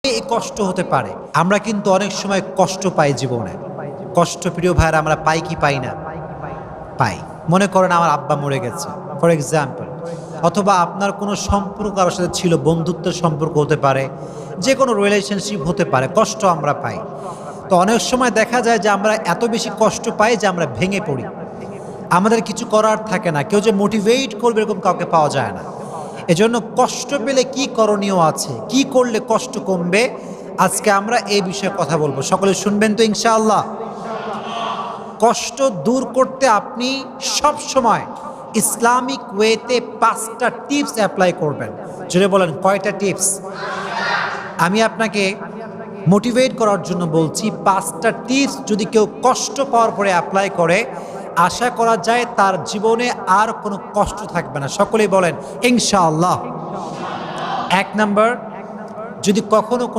এই কষ্ট হতে পারে। আমরা কিন্তু অনেক সময় কষ্ট পাই জীবনে। কষ্ট প্রিয় ভাইয়েরা আমরা পাই কি পাই না? পাই। মনে করেন আমার আব্বা মরে গেছে ফর এক্সাম্পল, অথবা আপনার কোনো সম্পর্ক কারোর সাথে ছিল, বন্ধুত্বের সম্পর্ক হতে পারে, যে কোনো রিলেশনশিপ হতে পারে, কষ্ট আমরা পাই। তো অনেক সময় দেখা যায় যে আমরা এত বেশি কষ্ট পাই যে আমরা ভেঙে পড়ি, আমাদের কিছু করার থাকে না, কেউ যে মোটিভেট করবে এরকম কাউকে পাওয়া যায় না। এজন্য কষ্ট পেলে কি করণীয় আছে, কি করলে কষ্ট কমবে, আজকে আমরা এই বিষয়ে কথা বলবো। সকলে শুনবেন তো ইনশাআল্লাহ? কষ্ট দূর করতে আপনি সব সময় ইসলামিক ওয়েতে 5টা টিপস অ্যাপ্লাই করবেন। জোরে বলেন, কয়টা টিপস? আমি আপনাকে মোটিভেট করার জন্য বলছি, 5টা টিপস যদি কেউ কষ্ট পাওয়ার পরে অ্যাপ্লাই করে, আশা করা যায় তার জীবনে আর কোনো কষ্ট থাকবে না। সকলেই বলেন ইনশাআল্লাহ। 1 নাম্বার, যদি কখনো